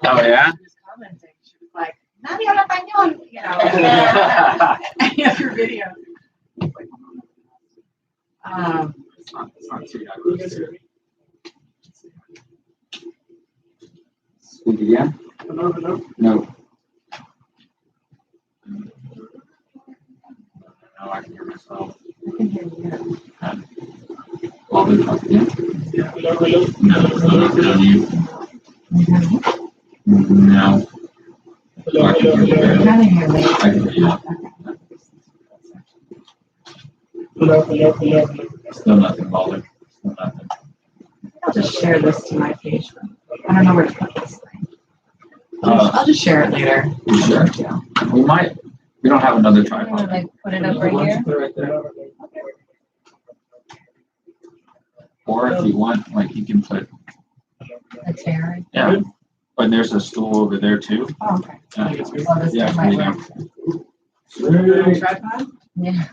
Oh yeah. She was like, "Nadie habla español," you know. Any of your videos. It's not too diverse. Speak again? Hello. No. Now I can hear myself. I can hear you. Well, then talk again. Yeah, hello. No, you. No. Hello. You can hear me. I can hear you. Hello. Still nothing, Balder. Still nothing. I'll just share this to my page. I don't know where to put this thing. I'll just share it later. You sure? Yeah. We might. We don't have another I'm tripod. gonna like put it up right here. Put it right there. Or if you want, like you can put. A chair. Yeah. But there's a stool over there too. Oh, okay. Yeah. Well, this Yeah, might work. Tripod? Yeah.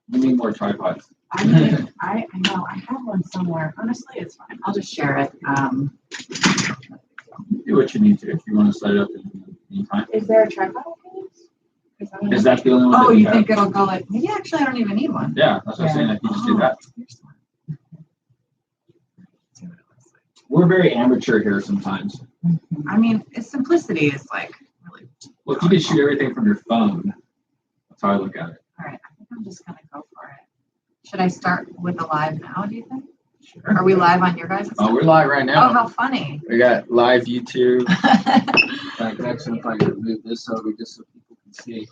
We need more tripods. I know, I have one somewhere. Honestly, it's fine. I'll just share it. Do what you need to if you want to set it up in the meantime. Is there a tripod I can use? Is that the only one? Oh, that you have? think it'll go like, maybe actually I don't even need one. Yeah, that's what I'm saying. I can just do that. We're very amateur here sometimes. I mean, its simplicity is like really. Well, if you can shoot everything from your phone, that's how I look at it. All right, I think I'm just gonna go for it. Should I start with the live now, do you think? Sure. Are we live on your guys'? Oh, we're live right Oh, now. how funny. We got live YouTube. I can actually probably move this over just so people can see.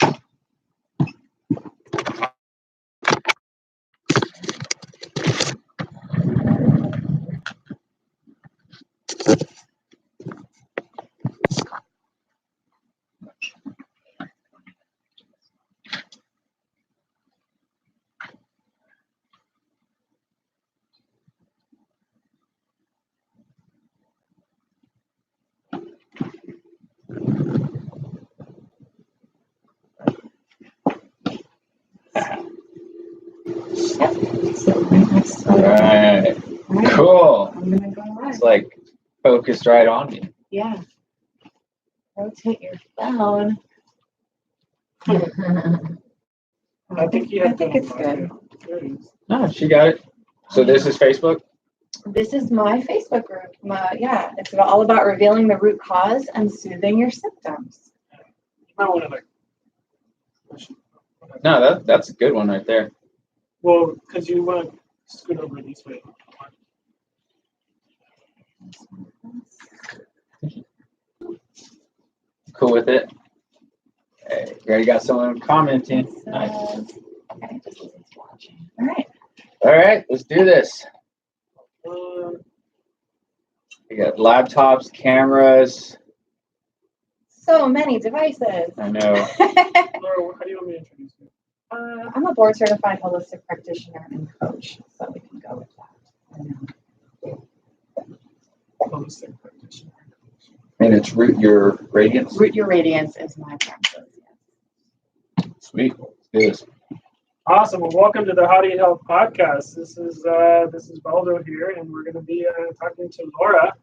All right. Cool. I'm gonna go live. It's like focused right on me. Yeah. Rotate your phone. I think it's good. No, she got it. So this is Facebook? This is my Facebook group. Yeah, it's all about revealing the root cause and soothing your symptoms. You might want to like. No, that's a good one right there. Well, because you want to scoot over this way. Cool with it? Hey, you already got someone commenting. Nice. Okay, just as it's watching. All right. All right, let's do this. We got laptops, cameras. So many devices. I know. Laura, how do you want me to introduce you? I'm a board certified holistic practitioner and coach, so we can go with that. Holistic practitioner. And it's Root Your Radiance. Root Your Radiance is my practice. Sweet. Let's do this. Awesome. Well, welcome to the How Do You Help podcast. This is Baldo here, and we're going to be talking to Laura.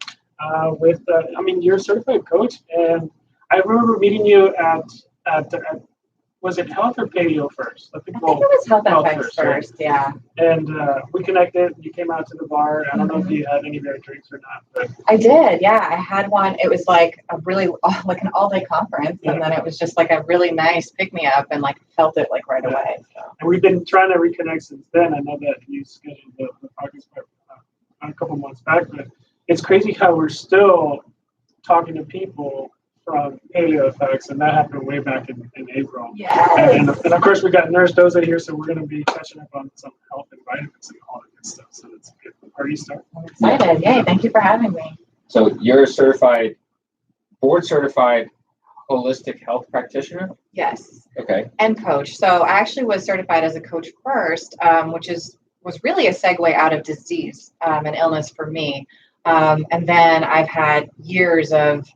You're a certified coach, and I remember meeting you at was it health or paleo first? I think it was health effects first, right? yeah. And we connected. You came out to the bar. I don't know if you had any of their drinks or not, but I did, yeah. I had one. It was like a really like an all-day conference, and then it was just like a really nice pick-me-up, and like felt it like right away. So. And we've been trying to reconnect since then. I know that you scheduled the podcast a couple months back, but it's crazy how we're still talking to people from paleo effects, and that happened way back in April. Yes. And of course, we got Nurse Doza here, so we're going to be catching up on some health and vitamins and all that good stuff. So that's a good party start. I'm excited. Yay, thank you for having me. So you're a board certified holistic health practitioner? Yes. Okay. And coach. So I actually was certified as a coach first, which was really a segue out of disease and illness for me. And then I've had years of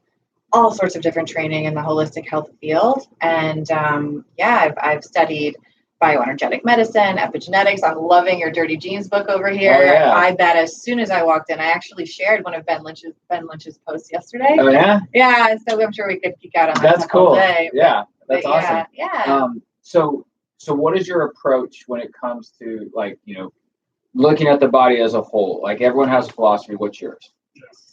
all sorts of different training in the holistic health field. And I've studied bioenergetic medicine, epigenetics. I'm loving your Dirty Genes book over here. Oh, yeah. I bet as soon as I walked in, I actually shared one of Ben Lynch's posts yesterday. Oh yeah, Yeah, so I'm sure we could geek out on that that's all cool. day. Yeah, that's But awesome. Yeah. So what is your approach when it comes to, like, looking at the body as a whole? Like, everyone has a philosophy. What's yours?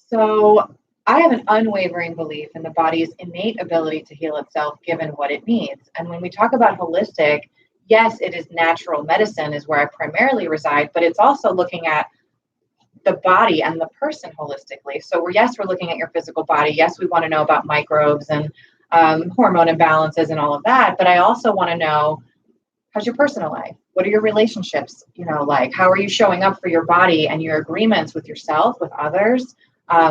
So I have an unwavering belief in the body's innate ability to heal itself given what it needs. And when we talk about holistic, yes, it is natural medicine is where I primarily reside, but it's also looking at the body and the person holistically. So we're looking at your physical body. Yes, we want to know about microbes and hormone imbalances and all of that. But I also want to know, how's your personal life? What are your relationships, like? How are you showing up for your body and your agreements with yourself, with others,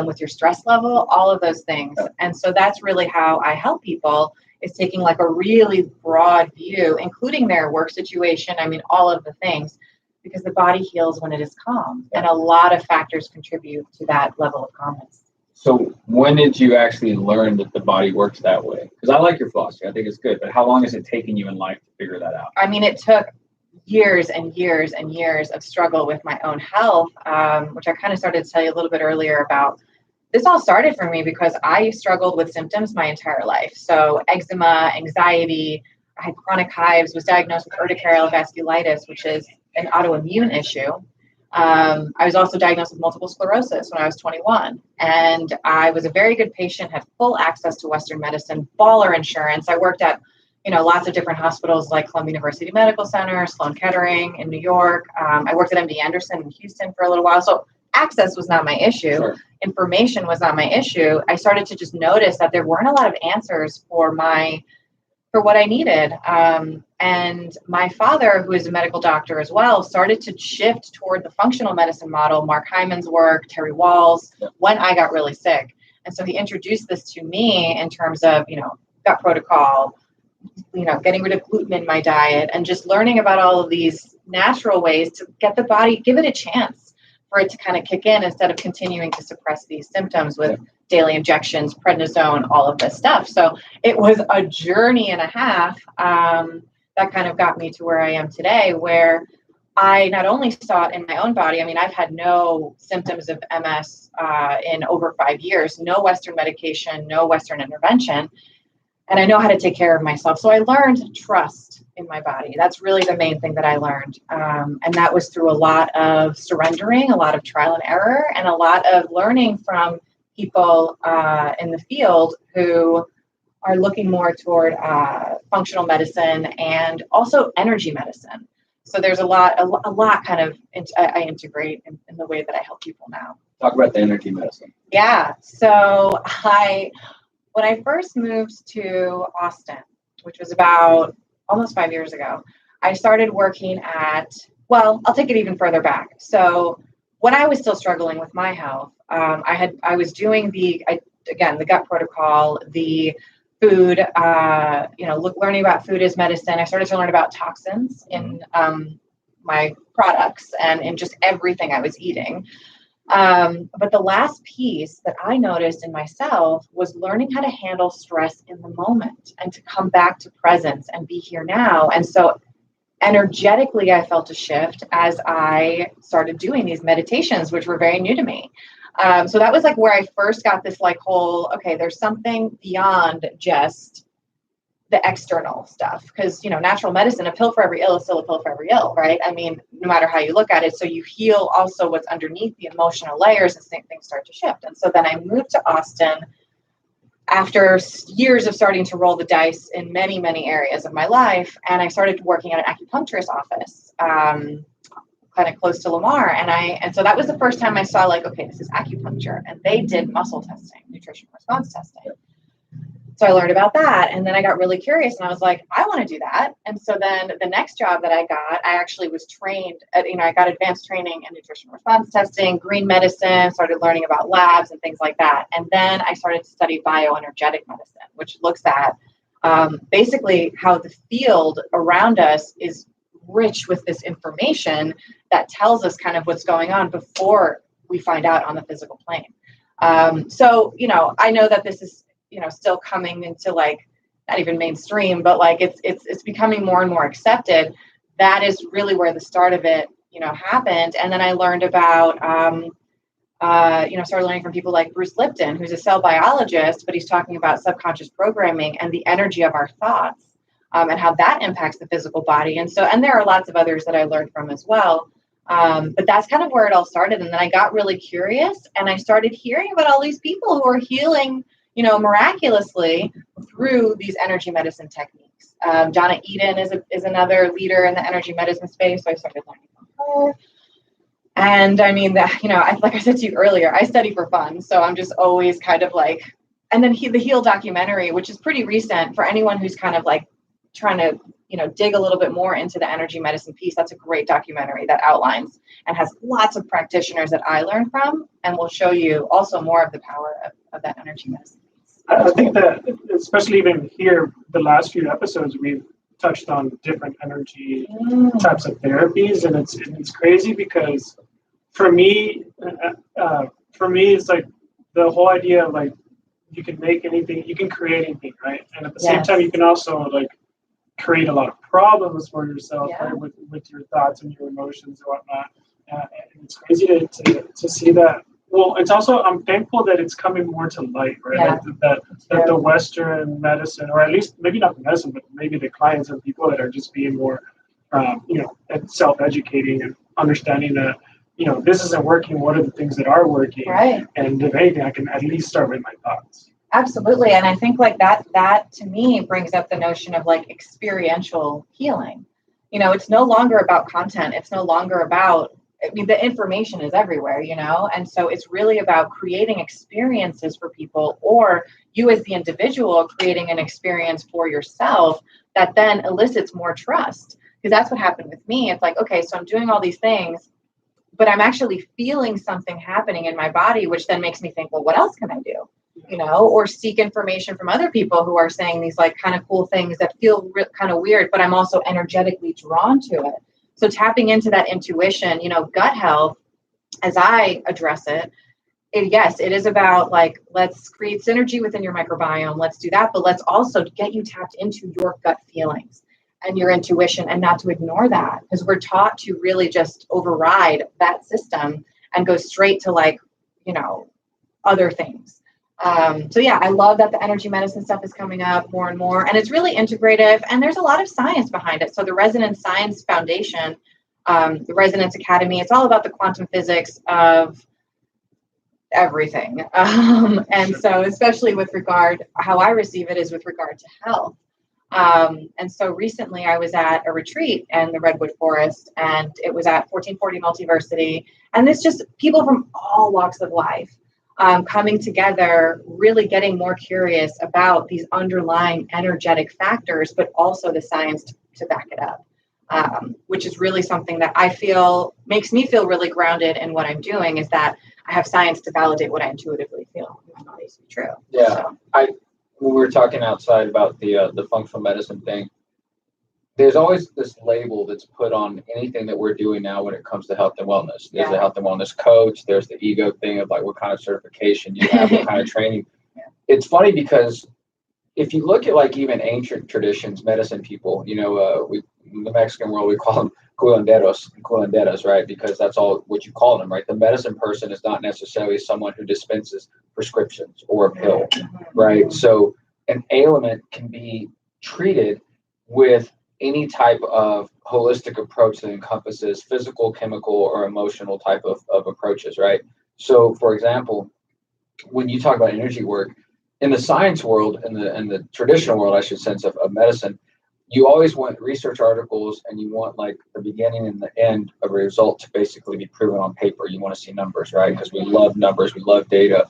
with your stress level, all of those things. And so that's really how I help people, is taking like a really broad view, including their work situation. I mean, all of the things, because the body heals when it is calm. And a lot of factors contribute to that level of calmness. So when did you actually learn that the body works that way? Because I like your philosophy. I think it's good. But how long has it taken you in life to figure that out? I mean, it took years and years and years of struggle with my own health, which I kind of started to tell you a little bit earlier about. This all started for me because I struggled with symptoms my entire life. So eczema, anxiety, I had chronic hives, was diagnosed with urticarial vasculitis, which is an autoimmune issue. I was also diagnosed with multiple sclerosis when I was 21. And I was a very good patient, had full access to Western medicine, baller insurance. I worked at lots of different hospitals like Columbia University Medical Center, Sloan Kettering in New York. I worked at MD Anderson in Houston for a little while. So access was not my issue. Sure. Information was not my issue. I started to just notice that there weren't a lot of answers for what I needed. And my father, who is a medical doctor as well, started to shift toward the functional medicine model, Mark Hyman's work, Terry Wall's, when I got really sick. And so he introduced this to me in terms of, gut protocol, getting rid of gluten in my diet, and just learning about all of these natural ways to get the body, give it a chance for it to kind of kick in instead of continuing to suppress these symptoms with daily injections, prednisone, all of this stuff. So it was a journey and a half that kind of got me to where I am today, where I not only saw it in my own body. I mean, I've had no symptoms of MS in over 5 years, no Western medication, no Western intervention. And I know how to take care of myself. So I learned trust in my body. That's really the main thing that I learned. And that was through a lot of surrendering, a lot of trial and error, and a lot of learning from people in the field who are looking more toward functional medicine and also energy medicine. So there's a lot kind of I integrate in the way that I help people now. Talk about the energy medicine. Yeah. So when I first moved to Austin, which was about almost 5 years ago, I started working I'll take it even further back. So when I was still struggling with my health, I was doing the gut protocol, the food, learning about food as medicine. I started to learn about toxins in my products and in just everything I was eating. But the last piece that I noticed in myself was learning how to handle stress in the moment and to come back to presence and be here now. And so energetically, I felt a shift as I started doing these meditations, which were very new to me. So that was like where I first got this there's something beyond just the external stuff, because natural medicine, a pill for every ill is still a pill for every ill, right? I mean, no matter how you look at it. So you heal also what's underneath the emotional layers as things start to shift. And so then I moved to Austin after years of starting to roll the dice in many, many areas of my life, and I started working at an acupuncturist office, kind of close to Lamar, and so that was the first time I saw this is acupuncture, and they did muscle testing, nutrition response testing. So I learned about that, and then I got really curious, and I was like, I want to do that. And so then the next job that I got, I actually was trained at, I got advanced training in nutrition response testing, green medicine, started learning about labs and things like that. And then I started to study bioenergetic medicine, which looks at basically how the field around us is rich with this information that tells us kind of what's going on before we find out on the physical plane. So, I know that this is, still coming into like, not even mainstream, but like it's becoming more and more accepted. That is really where the start of it, happened. And then I learned about, started learning from people like Bruce Lipton, who's a cell biologist, but he's talking about subconscious programming and the energy of our thoughts, and how that impacts the physical body. And there are lots of others that I learned from as well. But that's kind of where it all started. And then I got really curious and I started hearing about all these people who are healing, miraculously through these energy medicine techniques. Donna Eden is another leader in the energy medicine space. So I started learning from her. And I mean, like I said to you earlier, I study for fun. So I'm just always kind of like, and then the Heal documentary, which is pretty recent for anyone who's kind of like trying to, dig a little bit more into the energy medicine piece. That's a great documentary that outlines and has lots of practitioners that I learned from, and will show you also more of the power of that energy medicine piece. I think that, especially even here, the last few episodes, we've touched on different energy types of therapies, and it's crazy because for me, it's like the whole idea of like you can make anything, you can create anything, right? And at the same time, you can also like create a lot of problems for yourself, right? With your thoughts and your emotions and whatnot. And it's crazy to see that. Well, it's also, I'm thankful that it's coming more to light, right? That the Western medicine, or at least maybe not the medicine, but maybe the clients and people that are just being more, self-educating and understanding that, this isn't working. What are the things that are working? Right. And if anything, I can at least start with my thoughts. Absolutely. And I think like that to me brings up the notion of like experiential healing. It's no longer about content. It's no longer about, the information is everywhere, and so it's really about creating experiences for people, or you as the individual creating an experience for yourself that then elicits more trust. Because that's what happened with me. It's like, okay, so I'm doing all these things, but I'm actually feeling something happening in my body, which then makes me think, well, what else can I do? Or seek information from other people who are saying these like kind of cool things that feel kind of weird, but I'm also energetically drawn to it. So tapping into that intuition, gut health, as I address it, it is about like, let's create synergy within your microbiome. Let's do that. But let's also get you tapped into your gut feelings and your intuition, and not to ignore that, because we're taught to really just override that system and go straight to like, other things. I love that the energy medicine stuff is coming up more and more, and it's really integrative, and there's a lot of science behind it. So the Resonance Science Foundation, the Resonance Academy, it's all about the quantum physics of everything. And so especially with regard, how I receive it is with regard to health. And so recently I was at a retreat in the Redwood Forest, and it was at 1440 Multiversity, and it's just people from all walks of life coming together, really getting more curious about these underlying energetic factors, but also the science to back it up, which is really something that I feel makes me feel really grounded in what I'm doing, is that I have science to validate what I intuitively feel. It's not easy to be true. Yeah. So. We were talking outside about the functional medicine thing. There's always this label that's put on anything that we're doing now when it comes to health and wellness. There's a health and wellness coach. There's the ego thing of like, what kind of certification you have, what kind of training. It's funny because if you look at like even ancient traditions, medicine people, in the Mexican world, we call them curanderos, right? Because that's all what you call them, right? The medicine person is not necessarily someone who dispenses prescriptions or a pill, right? So an ailment can be treated with any type of holistic approach that encompasses physical, chemical, or emotional type of approaches, right? So, for example, when you talk about energy work, in the science world, in the traditional world, I should sense of medicine, you always want research articles, and you want like the beginning and the end of a result to basically be proven on paper. You want to see numbers, right? Because we love numbers, we love data.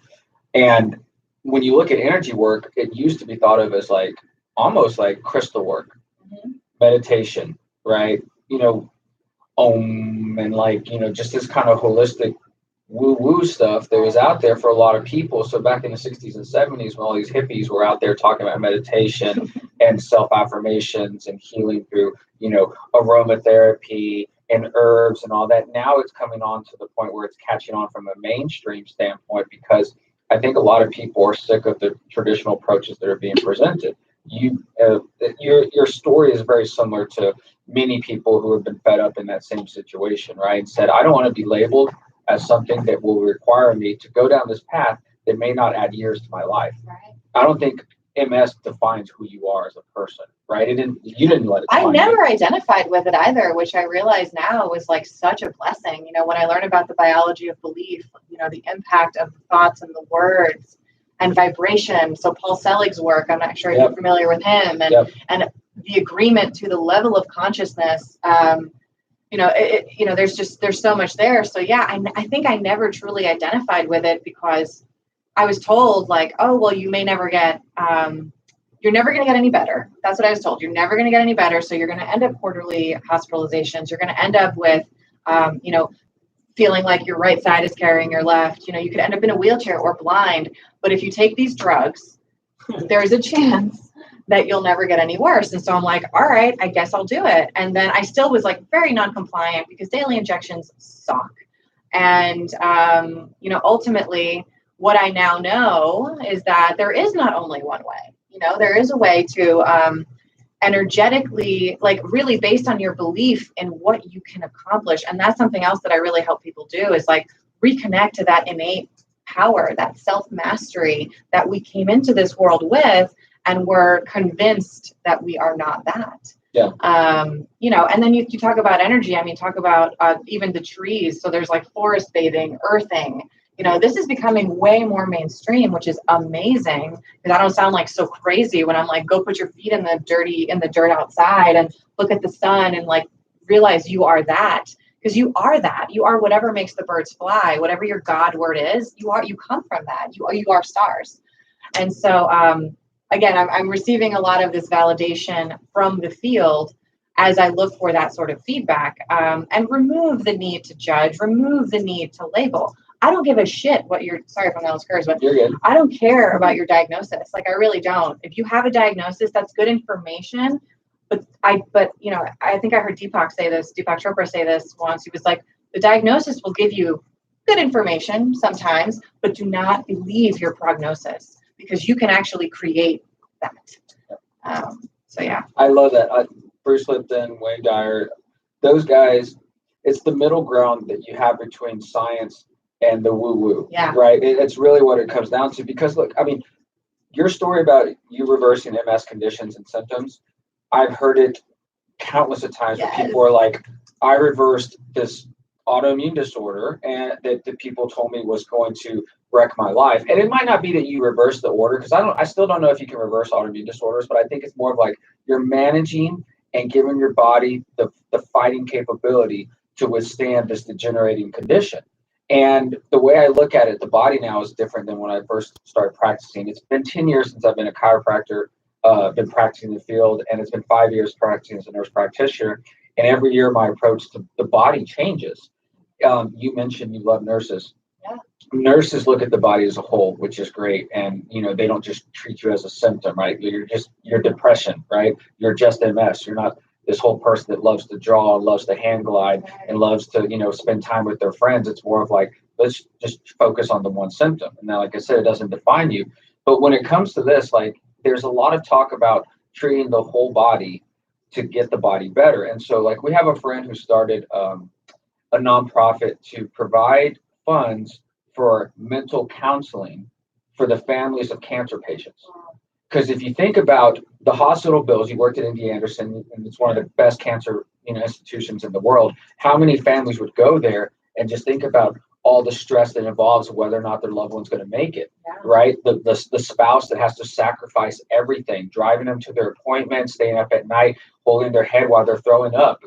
And when you look at energy work, it used to be thought of as like almost like crystal work, meditation, right? And like, just this kind of holistic woo-woo stuff that was out there for a lot of people. So back in the 60s and 70s, when all these hippies were out there talking about meditation and self-affirmations and healing through, aromatherapy and herbs and all that, now it's coming on to the point where it's catching on from a mainstream standpoint, because I think a lot of people are sick of the traditional approaches that are being presented. Your story is very similar to many people who have been fed up in that same situation, right? And said, I don't want to be labeled as something that will require me to go down this path that may not add years to my life. Right. I don't think MS defines who you are as a person, right? You didn't let it define I never you. identified with it either, which I realize now was like such a blessing. When I learn about the biology of belief, the impact of the thoughts and the words and vibration. So Paul Selig's work, I'm not sure if you're familiar with him, and the agreement to the level of consciousness. There's so much there. So yeah, I think I never truly identified with it because I was told like, oh, well, you may never get, you're never going to get any better. That's what I was told. You're never going to get any better. So you're going to end up quarterly hospitalizations. You're going to end up with, feeling like your right side is carrying your left. You could end up in a wheelchair or blind. But if you take these drugs, there's a chance that you'll never get any worse. And so I'm like, all right, I guess I'll do it. And then I still was like very non-compliant because daily injections suck. And, ultimately what I now know is that there is not only one way, there is a way to, energetically, like really based on your belief in what you can accomplish. And that's something else that I really help people do is like reconnect to that innate power, that self-mastery that we came into this world with, and we're convinced that we are not that. Yeah. And then you talk about energy. I mean, talk about even the trees. So there's like forest bathing, earthing. This is becoming way more mainstream, which is amazing because I don't sound like so crazy when I'm like, go put your feet in the dirt outside and look at the sun and like realize you are that, because you are that. You are whatever makes the birds fly, whatever your God word is. You come from that. You are stars. And so, again, I'm receiving a lot of this validation from the field as I look for that sort of feedback, and remove the need to judge, remove the need to label. I don't give a shit what sorry if I'm not cursed, but You're good. I don't care about your diagnosis. Like, I really don't. If you have a diagnosis, that's good information. But I think I heard Deepak Chopra say this once. He was like, the diagnosis will give you good information sometimes, but do not believe your prognosis because you can actually create that. So yeah. I love that. Bruce Lipton, Wayne Dyer, those guys, it's the middle ground that you have between science and the woo-woo, right? It's really what it comes down to. Because look, I mean, your story about you reversing MS conditions and symptoms, I've heard it countless of times where people are like, I reversed this autoimmune disorder and that the people told me was going to wreck my life. And it might not be that you reverse the order, because I still don't know if you can reverse autoimmune disorders, but I think it's more of like you're managing and giving your body the fighting capability to withstand this degenerating condition. And the way I look at it, the body now is different than when I first started practicing. It's been 10 years since I've been a chiropractor, been practicing in the field, and it's been 5 years practicing as a nurse practitioner. And every year my approach to the body changes. You mentioned you love nurses. Yeah. Nurses look at the body as a whole, which is great. And, they don't just treat you as a symptom, right? You're depression, right? You're just MS. You're not this whole person that loves to draw, loves to hand glide, and loves to, spend time with their friends. It's more of like, let's just focus on the one symptom. And now, like I said, it doesn't define you. But when it comes to this, like, there's a lot of talk about treating the whole body to get the body better. And so, like, we have a friend who started a nonprofit to provide funds for mental counseling for the families of cancer patients. Because if you think about the hospital bills, you worked at MD Anderson, and it's one of the best cancer institutions in the world. How many families would go there and just think about all the stress that involves whether or not their loved one's going to make it, right? The spouse that has to sacrifice everything, driving them to their appointments, staying up at night, holding their head while they're throwing up,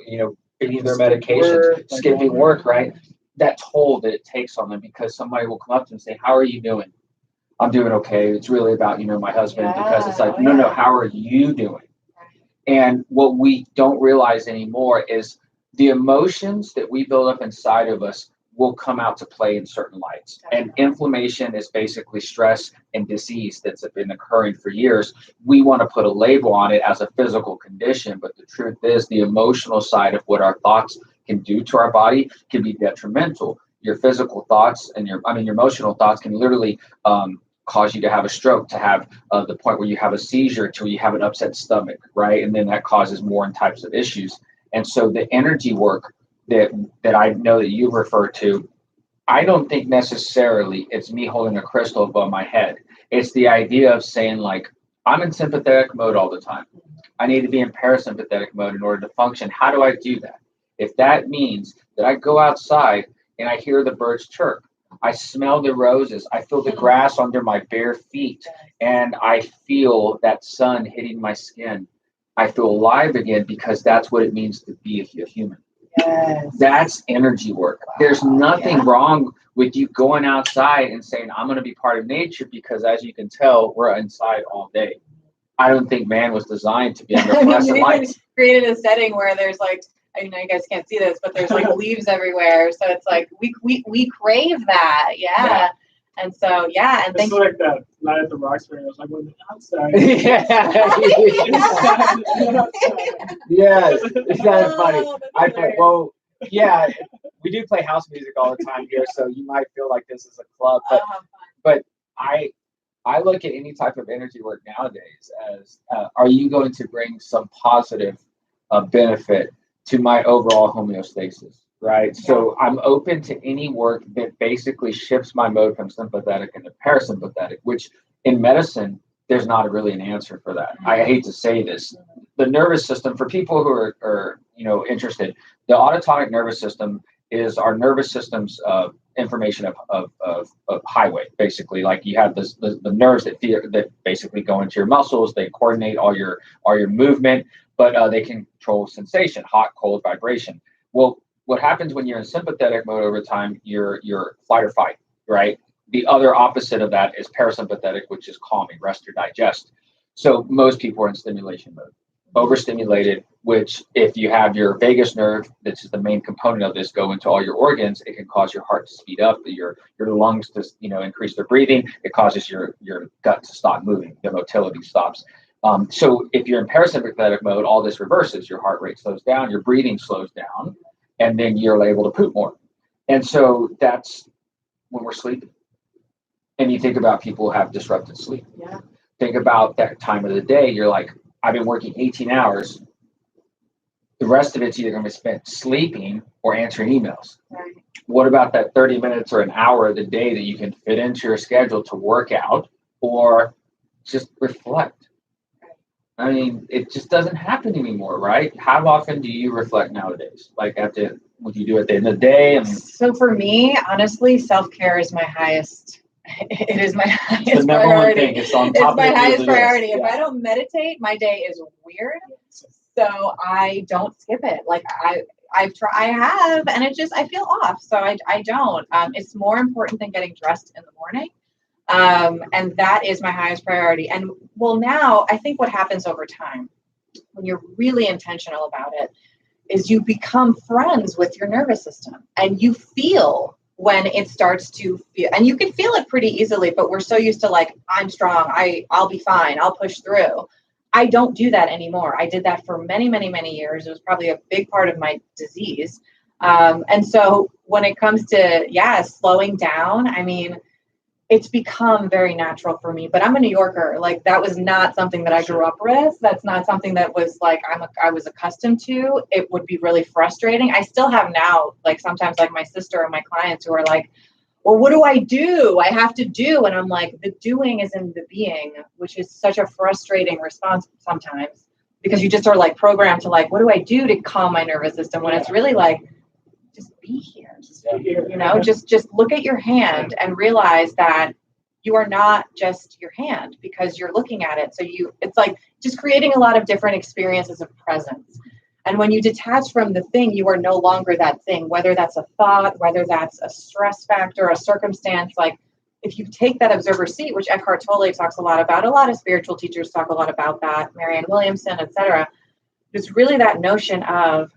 feeding their medications, skipping work, right? That toll that it takes on them, because somebody will come up to them and say, how are you doing? I'm doing okay. It's really about, my husband, because it's like, no, how are you doing? And what we don't realize anymore is the emotions that we build up inside of us will come out to play in certain lights. And inflammation is basically stress and disease that's been occurring for years. We want to put a label on it as a physical condition, but the truth is the emotional side of what our thoughts can do to our body can be detrimental. your physical thoughts and your emotional thoughts can literally cause you to have a stroke, to have the point where you have a seizure, to where you have an upset stomach, right? And then that causes more types of issues. And so the energy work that I know that you refer to, I don't think necessarily it's me holding a crystal above my head. It's the idea of saying, like, I'm in sympathetic mode all the time. I need to be in parasympathetic mode in order to function. How do I do that? If that means that I go outside and I hear the birds chirp, I smell the roses, I feel the grass under my bare feet, and I feel that sun hitting my skin, I feel alive again, because that's what it means to be a human. Yes. That's energy work. Wow. There's nothing wrong with you going outside and saying, I'm going to be part of nature, because as you can tell, we're inside all day. I don't think man was designed to be under fluorescent lights. Created a setting where there's like, I know you guys can't see this, but there's like leaves everywhere. So it's like we crave that. Yeah. And so, yeah. And it's like that night at the Roxbury. I was like, when outside. Yes. It's kind of funny. I thought, well, yeah, we do play house music all the time here, so you might feel like this is a club. But I look at any type of energy work nowadays as, are you going to bring some positive benefit to my overall homeostasis, right? Yeah. So I'm open to any work that basically shifts my mode from sympathetic into parasympathetic, which in medicine, there's not really an answer for that. I hate to say this. The nervous system, for people who are interested, the autonomic nervous system is our nervous system's information of highway, basically. Like you have the nerves that basically go into your muscles. They coordinate all your movement, but they control sensation, hot, cold, vibration. Well, what happens when you're in sympathetic mode over time, you're flight or fight, right? The other opposite of that is parasympathetic, which is calming, rest or digest. So most people are in stimulation mode, overstimulated, which if you have your vagus nerve, that's the main component of this, go into all your organs, it can cause your heart to speed up, your lungs to increase their breathing. It causes your gut to stop moving. The motility stops. So if you're in parasympathetic mode, all this reverses. Your heart rate slows down, your breathing slows down, and then you're able to poop more. And so that's when we're sleeping. And you think about people who have disrupted sleep. Yeah. Think about that time of the day. You're like, I've been working 18 hours. The rest of it's either going to be spent sleeping or answering emails. Right. What about that 30 minutes or an hour of the day that you can fit into your schedule to work out or just reflect? I mean, it just doesn't happen anymore, right? How often do you reflect nowadays? Like would you do it at the end of the day? So for me, honestly, self-care is my highest. It is my highest the number priority. One thing. It's on top it's my highest priority. Yeah. If I don't meditate, my day is weird. So I don't skip it. Like I have, and I feel off. So I don't. It's more important than getting dressed in the morning. And that is my highest priority. And well, now I think what happens over time when you're really intentional about it is you become friends with your nervous system, and you feel when it starts to feel, and you can feel it pretty easily, but we're so used to like, I'm strong, I'll be fine, I'll push through. I don't do that anymore. I did that for many, many, many years. It was probably a big part of my disease. And so when it comes to, slowing down, I mean, it's become very natural for me, but I'm a New Yorker. Like that was not something that I grew up with. That's not something that was like, I was accustomed to. It would be really frustrating. I still have now, like sometimes like my sister and my clients who are like, well, what do? I have to do. And I'm like, the doing is in the being, which is such a frustrating response sometimes because you just are like programmed to like, what do I do to calm my nervous system when it's really like, just be here. Just look at your hand and realize that you are not just your hand because you're looking at it. So it's like just creating a lot of different experiences of presence. And when you detach from the thing, you are no longer that thing, whether that's a thought, whether that's a stress factor, a circumstance. Like if you take that observer seat, which Eckhart Tolle talks a lot about, a lot of spiritual teachers talk a lot about that, Marianne Williamson, etc. There's really that notion of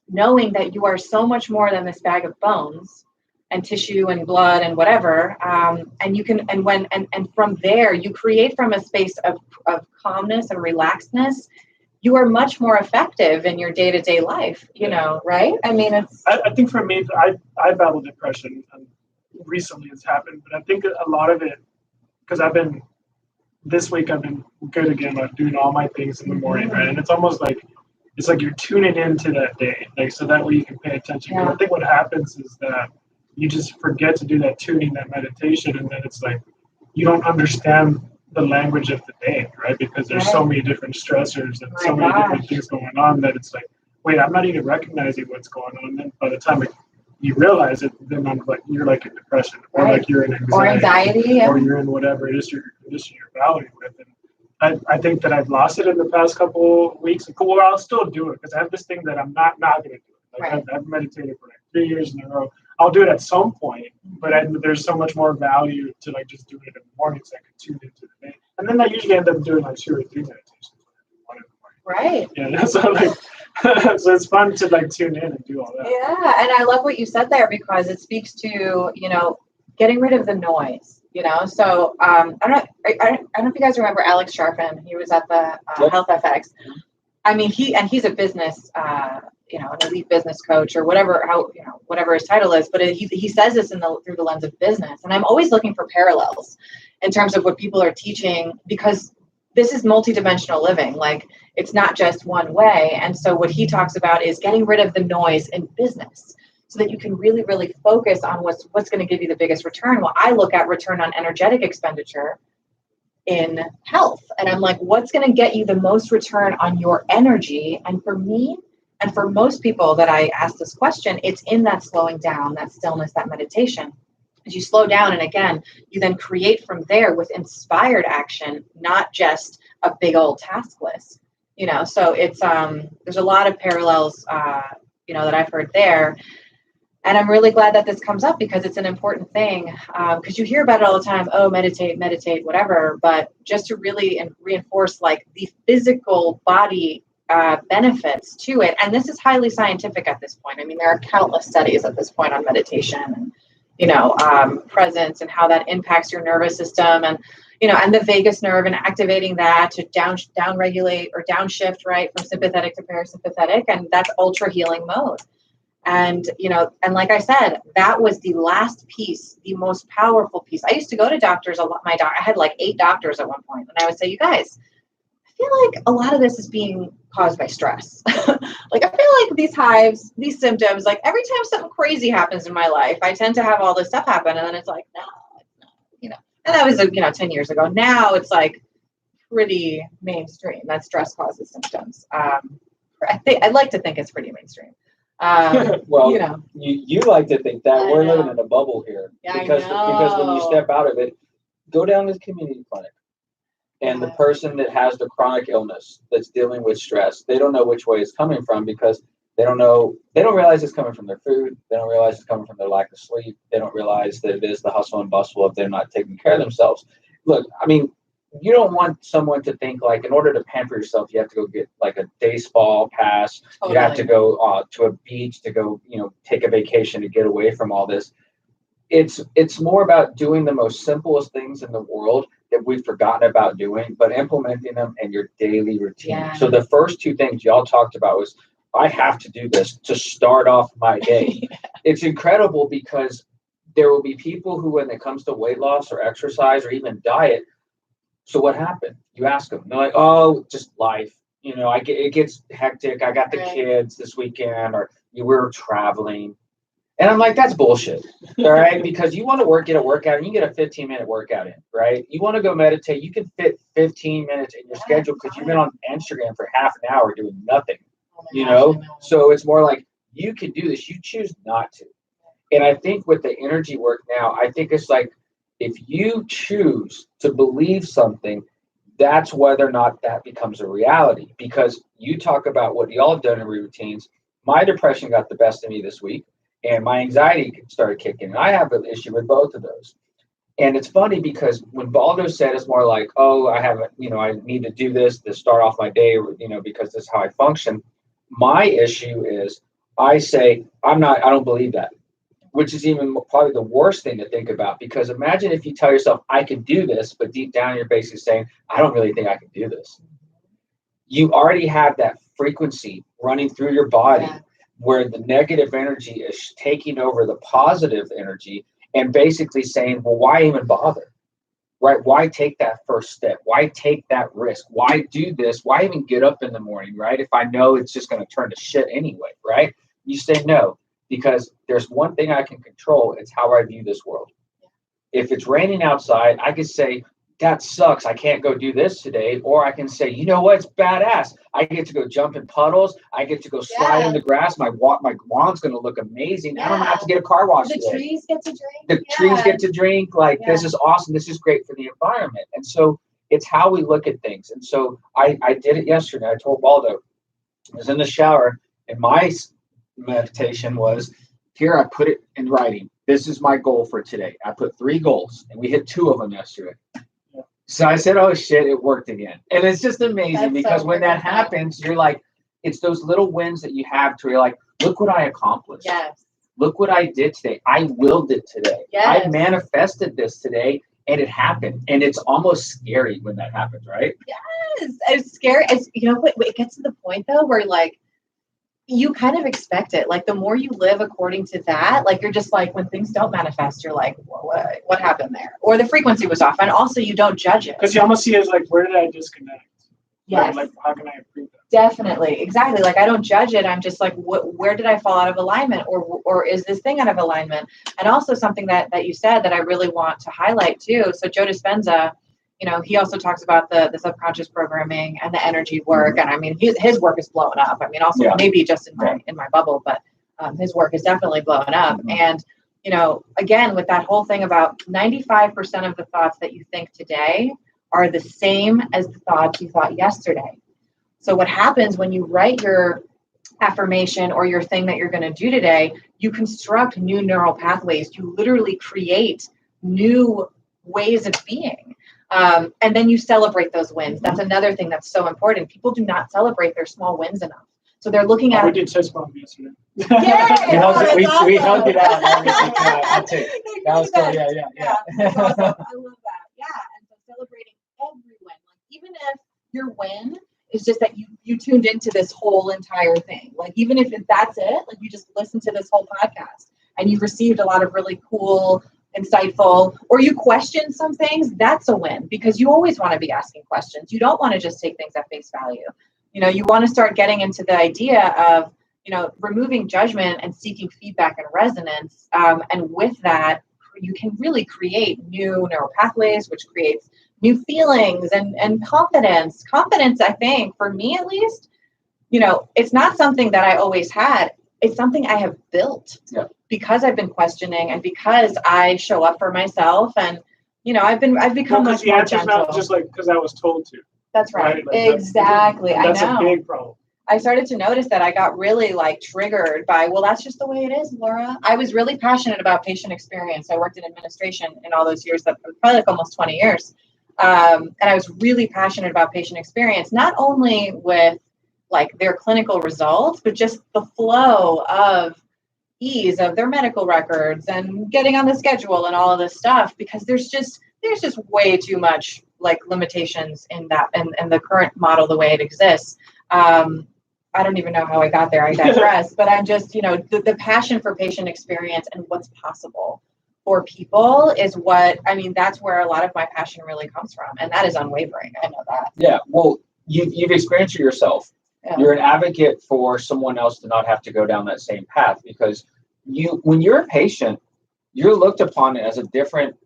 knowing that you are so much more than this bag of bones and tissue and blood and whatever. And you can, and from there you create from a space of calmness and relaxedness. you are much more effective in your day-to-day life, you know, right? I mean, I think for me, I battle depression, and recently it's happened, but I think a lot of it, because this week I've been good again about doing all my things in the morning, right? And it's almost like, it's like you're tuning into that day, like, so that way you can pay attention. Because I think what happens is that you just forget to do that tuning, that meditation, and then it's like you don't understand the language of the day, right? Because there's so many different stressors and so many different things going on that it's like, wait, I'm not even recognizing what's going on. And by the time you realize it, then I'm like, you're like in depression, or like you're in anxiety, or you're in whatever it is your condition you're battling with. And I think that I've lost it in the past couple weeks. Well, I'll still do it because I have this thing that I'm not going to do it. Like I've meditated for like 3 years in a row. I'll do it at some point, but there's so much more value to like just doing it in the morning, so I can tune into the day. And then I usually end up doing like 2 or 3 meditations. Right. Yeah. So like, so it's fun to like tune in and do all that. Yeah, and I love what you said there because it speaks to, you know, getting rid of the noise. You know, so I don't know if you guys remember Alex Sharfin. He was at the Health FX. I mean, he's a business, you know, an elite business coach or whatever, whatever his title is. But he says this through the lens of business, and I'm always looking for parallels in terms of what people are teaching because this is multidimensional living. Like it's not just one way. And so what he talks about is getting rid of the noise in business, so that you can really, really focus on what's going to give you the biggest return. Well, I look at return on energetic expenditure in health. And I'm like, what's going to get you the most return on your energy? And for me, and for most people that I ask this question, it's in that slowing down, that stillness, that meditation. As you slow down, and again, you then create from there with inspired action, not just a big old task list. You know, so it's there's a lot of parallels, you know, that I've heard there. And I'm really glad that this comes up because it's an important thing. Because you hear about it all the time. Oh, meditate, whatever. But just to really reinforce like the physical body benefits to it. And this is highly scientific at this point. I mean, there are countless studies at this point on meditation and, you know, presence and how that impacts your nervous system and, you know, and the vagus nerve and activating that to down regulate or downshift, right, from sympathetic to parasympathetic. And that's ultra healing mode. And, you know, and like I said, that was the last piece, the most powerful piece. I used to go to doctors a lot. I had like 8 doctors at one point, and I would say, you guys, I feel like a lot of this is being caused by stress. Like, I feel like these hives, these symptoms, like every time something crazy happens in my life, I tend to have all this stuff happen. And then it's like, no, you know, and that was, you know, 10 years ago. Now it's like pretty mainstream that stress causes symptoms. I'd like to think it's pretty mainstream. Well, you know, you like to think that we're living in a bubble here because when you step out of it, go down to the community clinic, and the person that has the chronic illness that's dealing with stress, they don't know which way it's coming from because they don't realize it's coming from their food, they don't realize it's coming from their lack of sleep, they don't realize that it is the hustle and bustle of they're not taking care of themselves. Look, I mean, you don't want someone to think like in order to pamper yourself, you have to go get like a day spa pass. Totally. You have to go to a beach to go, you know, take a vacation to get away from all this. It's more about doing the most simplest things in the world that we've forgotten about doing, but implementing them in your daily routine. Yeah. So the first 2 things y'all talked about was I have to do this to start off my day. It's incredible because there will be people who, when it comes to weight loss or exercise or even diet, so what happened? You ask them. They're like, oh, just life. You know, it gets hectic. I got the kids this weekend, or you were traveling. And I'm like, that's bullshit. All right. Because you want to get a workout, and you get a 15-minute workout in, right? You want to go meditate, you can fit 15 minutes in your schedule because you've been on Instagram for half an hour doing nothing. You know? So it's more like you can do this. You choose not to. And I think with the energy work now, I think it's like, if you choose to believe something, that's whether or not that becomes a reality. Because you talk about what y'all have done in routines. My depression got the best of me this week, and my anxiety started kicking. And I have an issue with both of those. And it's funny because when Baldo said it's more like, oh, I need to do this to start off my day, you know, because this is how I function. My issue is I say, I don't believe that. Which is even probably the worst thing to think about, because imagine if you tell yourself, I can do this, but deep down you're basically saying, I don't really think I can do this. you already have that frequency running through your body where the negative energy is taking over the positive energy and basically saying, well, why even bother? Right? Why take that first step? Why take that risk? Why do this? Why even get up in the morning, right? If I know it's just going to turn to shit anyway, right? You say no, because there's one thing I can control. It's how I view this world. If it's raining outside, I can say, that sucks. I can't go do this today. Or I can say, you know what? It's badass. I get to go jump in puddles. I get to go slide in the grass. My lawn's going to look amazing. I don't have to get a car wash today. Trees get to drink. The trees get to drink. Like, this is awesome. This is great for the environment. And so it's how we look at things. And so I did it yesterday. I told Baldo, I was in the shower, and my meditation was, here, I put it in writing. This is my goal for today. I put 3 goals, and we hit 2 of them yesterday. So I said, oh shit, it worked again. And it's just amazing because when that happens, you're like, it's those little wins that you have to where you're like, look what I accomplished. Yes. Look what I did today. I willed it today. Yes. I manifested this today, and it happened. And it's almost scary when that happens, right? Yes. It's scary. It's, you know, it gets to the point though where like, you kind of expect it. Like the more you live according to that, like you're just like, when things don't manifest, you're like, well, what happened there? Or the frequency was off. And also you don't judge it. Because you almost see it as like, where did I disconnect? Yes. Right? Like, how can I improve that? Definitely. Exactly. Like I don't judge it. I'm just like, where did I fall out of alignment? Or is this thing out of alignment? And also something that you said that I really want to highlight too. So Joe Dispenza, you know, he also talks about the subconscious programming and the energy work. And I mean, his work is blowing up. I mean, also maybe just in my bubble, but his work is definitely blowing up. And, you know, again, with that whole thing about 95% of the thoughts that you think today are the same as the thoughts you thought yesterday. So what happens when you write your affirmation or your thing that you're going to do today, you construct new neural pathways. You literally create new ways of being. And then you celebrate those wins. That's another thing that's so important. People do not celebrate their small wins enough. So they're looking at. We did chest bump yesterday. Yay! we hugged it out. That was cool. Yeah. That's awesome. I love that. Yeah. And so celebrating every win. Like even if your win is just that you tuned into this whole entire thing. Like even if that's it, like you just listened to this whole podcast and you received a lot of really cool, insightful, or you question some things, that's a win because you always want to be asking questions. You don't want to just take things at face value. You know, you want to start getting into the idea of, you know, removing judgment and seeking feedback and resonance. And with that, you can really create new neural pathways, which creates new feelings and confidence. Confidence, I think, for me at least, you know, it's not something that I always had. It's something I have built because I've been questioning and because I show up for myself. And, you know, I've become much more gentle. Not just like because I was told to. That's right. Like exactly. That's I know. a big problem. I started to notice that I got really like triggered by, well, that's just the way it is, Laura. I was really passionate about patient experience. I worked in administration in all those years, probably like almost 20 years. And I was really passionate about patient experience, not only with like their clinical results, but just the flow of ease of their medical records and getting on the schedule and all of this stuff, because there's just way too much like limitations in that and the current model, the way it exists. I don't even know how I got there. I digress, but I'm just, you know, the passion for patient experience and what's possible for people is what, I mean, that's where a lot of my passion really comes from. And that is unwavering. I know that. Yeah. Well, you've experienced it yourself. Yeah. You're an advocate for someone else to not have to go down that same path because when you're a patient, you're looked upon as a different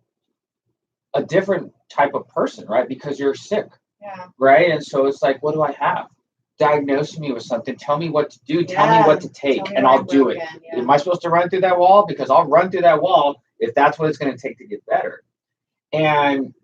type of person, right? Because you're sick. Yeah. Right. And so it's like, what do I have? Diagnose me with something. Tell me what to do. Tell me what to take, and I'll do it. Yeah. Am I supposed to run through that wall? Because I'll run through that wall if that's what it's going to take to get better. And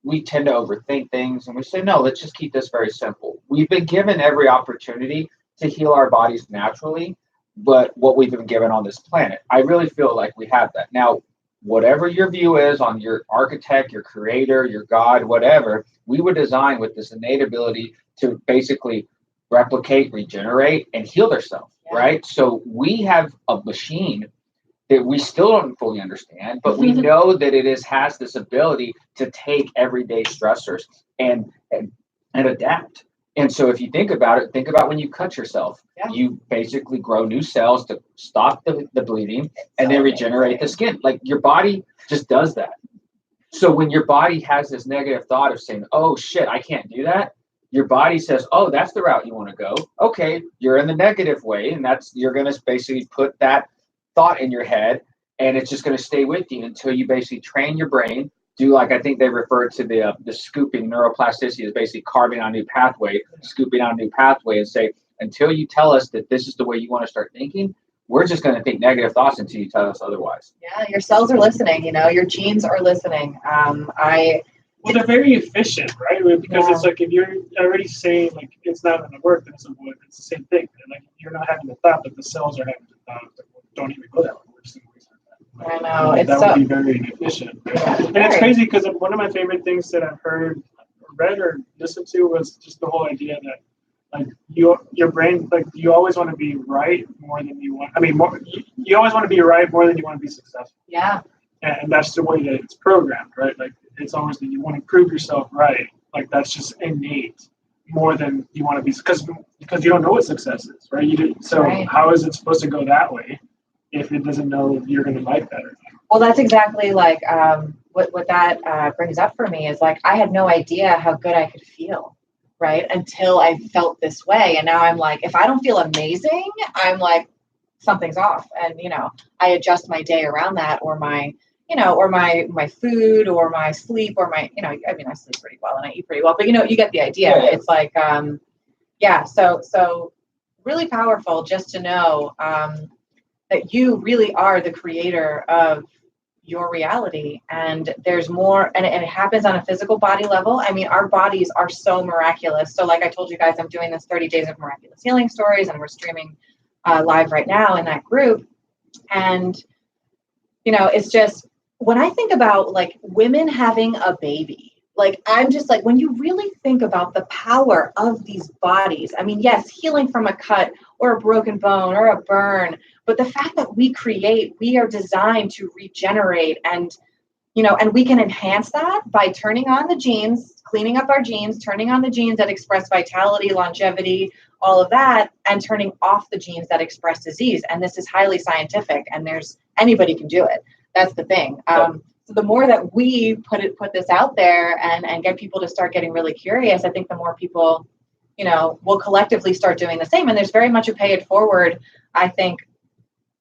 we tend to overthink things, and we say, no, let's just keep this very simple. We've been given every opportunity to heal our bodies naturally, but what we've been given on this planet, I really feel like we have that. Now, whatever your view is on your architect, your creator, your God, whatever, we were designed with this innate ability to basically replicate, regenerate, and heal themselves, right? So we have a machine that we still don't fully understand, but we know that it has this ability to take everyday stressors and adapt. And so if you think about it, think about when you cut yourself. Yeah. You basically grow new cells to stop the bleeding and then regenerate the skin. Like your body just does that. So when your body has this negative thought of saying, oh shit, I can't do that, your body says, oh, that's the route you want to go. Okay, you're in the negative way, and you're going to basically put that thought in your head, and it's just going to stay with you until you basically train your brain. Do like I think they refer to the scooping neuroplasticity as basically carving out a new pathway, scooping out a new pathway, and say, until you tell us that this is the way you want to start thinking, we're just going to think negative thoughts until you tell us otherwise. Yeah, your cells are listening. Your genes are listening. Well, they're very efficient, right? Because it's like if you're already saying like it's not going to work, then it's the same thing. And like you're not having the thought, but the cells are having the thought. Don't even go that way. We're just I know. that would be very inefficient. And it's crazy because one of my favorite things that I've heard, read, or listened to was just the whole idea that like your brain, like you always want to be right more than you want. I mean, you always want to be right more than you want to be successful. Yeah. And that's the way that it's programmed, right? Like it's always that you want to prove yourself right. Like that's just innate more than you want to be, because you don't know what success is, right? How is it supposed to go that way if it doesn't know if you're going to like that or not? Well, that's exactly like what that brings up for me is like I had no idea how good I could feel, right? Until I felt this way. And now I'm like, if I don't feel amazing, I'm like, something's off. And, I adjust my day around that, or my food, or my sleep, or my, I sleep pretty well and I eat pretty well, but you get the idea. Yeah. It's like, so really powerful just to know that you really are the creator of your reality, and there's more, and it happens on a physical body level. I mean, our bodies are so miraculous. So like I told you guys, I'm doing this 30 days of miraculous healing stories, and we're streaming live right now in that group. And, it's just, when I think about like women having a baby, like I'm just like, when you really think about the power of these bodies, I mean, yes, healing from a cut or a broken bone or a burn, but the fact that we are designed to regenerate, and we can enhance that by turning on the genes, cleaning up our genes, turning on the genes that express vitality, longevity, all of that, and turning off the genes that express disease. And this is highly scientific, and anybody can do it. That's the thing. So the more that we put this out there and get people to start getting really curious, I think the more people, will collectively start doing the same. And there's very much a pay it forward, I think,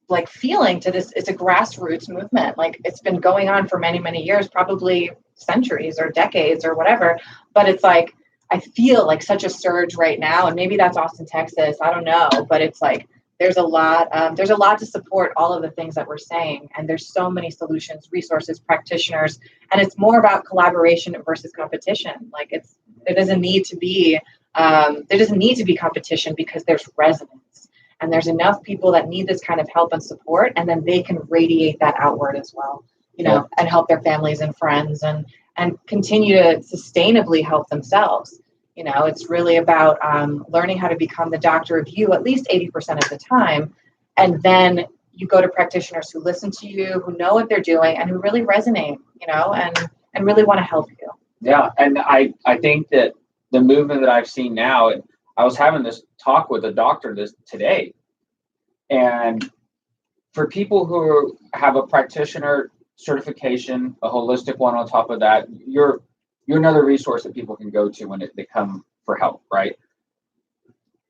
like feeling to this. It's a grassroots movement. Like it's been going on for many, many years, probably centuries or decades or whatever. But it's like, I feel like such a surge right now, and maybe that's Austin, Texas. I don't know, but it's like, there's a lot to support all of the things that we're saying. And there's so many solutions, resources, practitioners, and it's more about collaboration versus competition. Like there doesn't need to be competition, because there's resonance, and there's enough people that need this kind of help and support, and then they can radiate that outward as well, and help their families and friends, and continue to sustainably help themselves. It's really about learning how to become the doctor of you at least 80% of the time. And then you go to practitioners who listen to you, who know what they're doing, and who really resonate, and really want to help you. Yeah. And I think that the movement that I've seen now, and I was having this talk with a doctor today, and for people who have a practitioner certification, a holistic one on top of that, you're another resource that people can go to when they come for help, right?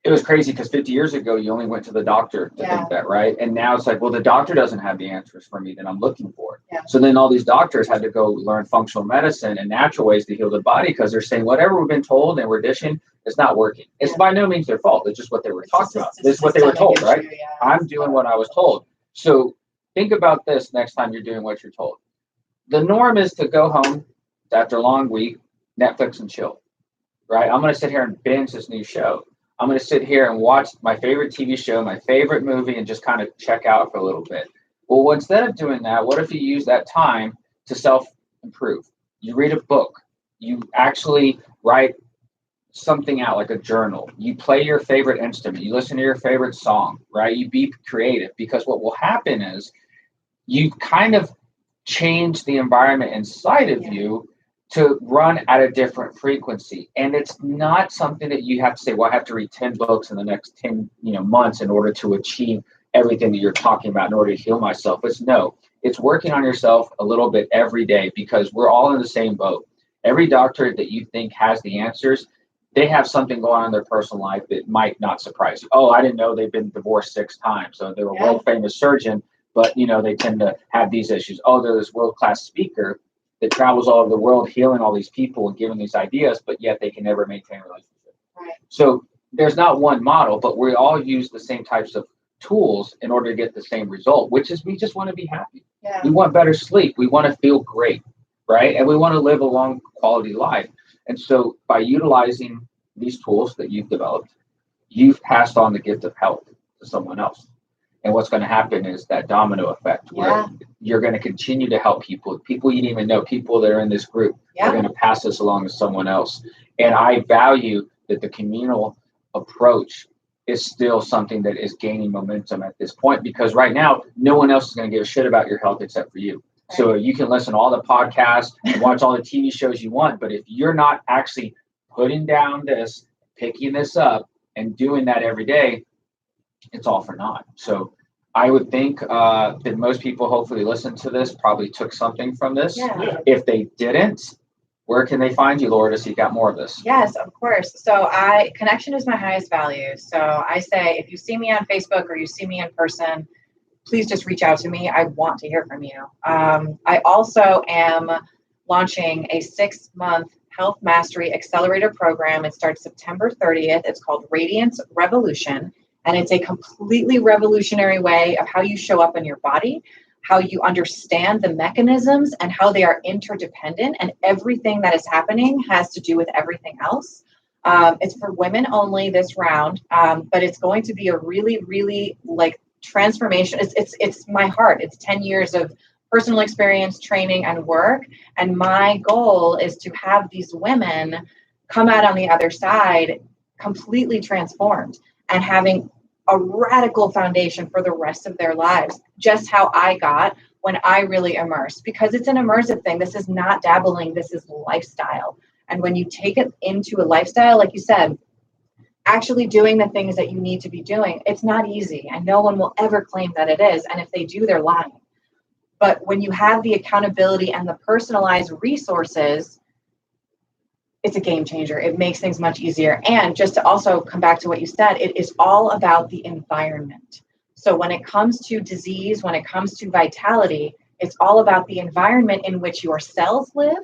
It was crazy because 50 years ago, you only went to the doctor to think that, right? And now it's like, well, the doctor doesn't have the answers for me that I'm looking for. Yeah. So then all these doctors had to go learn functional medicine and natural ways to heal the body, because they're saying whatever we've been told and we're dishing, it's not working. It's by no means their fault. It's just what they were taught about. This is what they were told, right? I'm doing what I was told. So think about this next time you're doing what you're told. The norm is to go home after a long week, Netflix and chill, right? I'm going to sit here and binge this new show. I'm going to sit here and watch my favorite TV show, my favorite movie, and just kind of check out for a little bit. Well, instead of doing that, what if you use that time to self-improve? You read a book. You actually write something out, like a journal. You play your favorite instrument. You listen to your favorite song, right? You be creative, because what will happen is you kind of change the environment inside of you to run at a different frequency. And it's not something that you have to say, well, I have to read 10 books in the next 10 months in order to achieve everything that you're talking about in order to heal myself. It's working on yourself a little bit every day, because we're all in the same boat. Every doctor that you think has the answers, they have something going on in their personal life that might not surprise you. Oh, I didn't know they've been divorced 6 times. So they're a world famous surgeon, but they tend to have these issues. Oh, they're this world-class speaker that travels all over the world healing all these people and giving these ideas, but yet they can never maintain a relationship. Right. So there's not one model, but we all use the same types of tools in order to get the same result, which is we just want to be happy. Yeah. We want better sleep. We want to feel great, right? And we want to live a long quality life. And so by utilizing these tools that you've developed, you've passed on the gift of health to someone else. And what's going to happen is that domino effect where you're going to continue to help people you didn't even know, people that are in this group are going to pass this along to someone else. And I value that the communal approach is still something that is gaining momentum at this point, because right now, no one else is going to give a shit about your health except for you. Right. So you can listen to all the podcasts and watch all the TV shows you want, but if you're not actually putting down this, picking this up, and doing that every day, it's all for naught. So I would think that most people hopefully listen to this probably took something from this. Yeah. If they didn't, where can they find you, Laura, to seek out more of this? Yes, of course. So connection is my highest value. So I say, if you see me on Facebook or you see me in person, please just reach out to me. I want to hear from you. I also am launching a 6-month Health Mastery Accelerator program. It starts September 30th. It's called Radiance Revolution. And it's a completely revolutionary way of how you show up in your body, how you understand the mechanisms and how they are interdependent, and everything that is happening has to do with everything else. It's for women only this round, but it's going to be a really, really transformation. It's my heart. It's 10 years of personal experience, training, and work. And my goal is to have these women come out on the other side completely transformed and having a radical foundation for the rest of their lives, just how I got when I really immersed, because it's an immersive thing. This is not dabbling, this is lifestyle. And when you take it into a lifestyle, like you said, actually doing the things that you need to be doing, it's not easy, and no one will ever claim that it is. And if they do, they're lying. But when you have the accountability and the personalized resources, it's a game changer. It makes things much easier. And just to also come back to what you said, it is all about the environment. So when it comes to disease, when it comes to vitality, it's all about the environment in which your cells live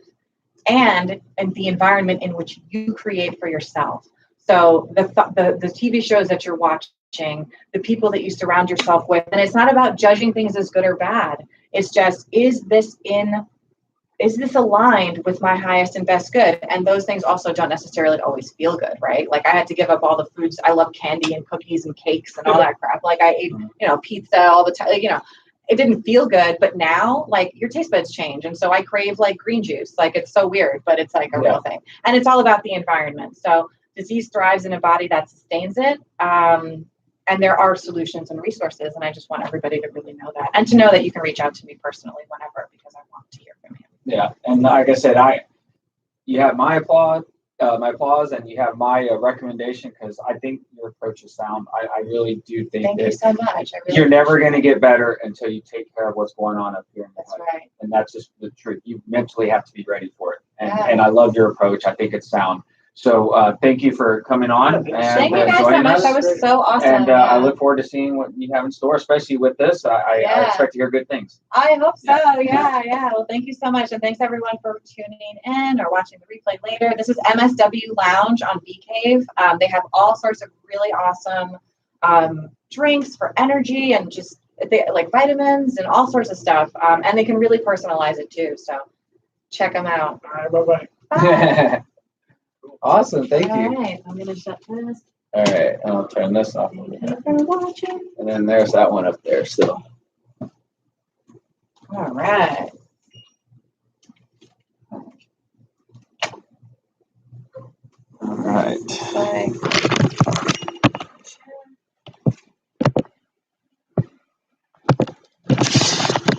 and the environment in which you create for yourself. So the TV shows that you're watching, the people that you surround yourself with, and it's not about judging things as good or bad. It's just, is this aligned with my highest and best good? And those things also don't necessarily always feel good, right? Like I had to give up all the foods. I love candy and cookies and cakes and all that crap. Like I ate, pizza all the time. It didn't feel good, but now your taste buds change. And so I crave green juice. It's so weird, but it's a real thing. And it's all about the environment. So disease thrives in a body that sustains it. And there are solutions and resources. And I just want everybody to really know that, and to know that you can reach out to me personally whenever, because I want to hear from you. Yeah, and like I said, you have my applause, and you have my recommendation, because I think your approach is sound. I really do think Thank you so much. You're never going to get better until you take care of what's going on up here in the head. Right. And that's just the truth. You mentally have to be ready for it. And I love your approach. I think it's sound. So thank you for coming on and thank you guys so joining much. us. That was so awesome. And I look forward to seeing what you have in store, especially with this. I expect to hear good things. I hope so. Yeah. Well, thank you so much. And thanks everyone for tuning in or watching the replay later. This is MSW Lounge on Bee Cave. They have all sorts of really awesome drinks for energy, and just vitamins and all sorts of stuff. And they can really personalize it too. So check them out. All right, bye-bye. Bye. Awesome. Thank you. All right. I'm going to shut this. All right. I'll turn this off. Thank you for watching. And then there's that one up there still. All right. All right. Bye.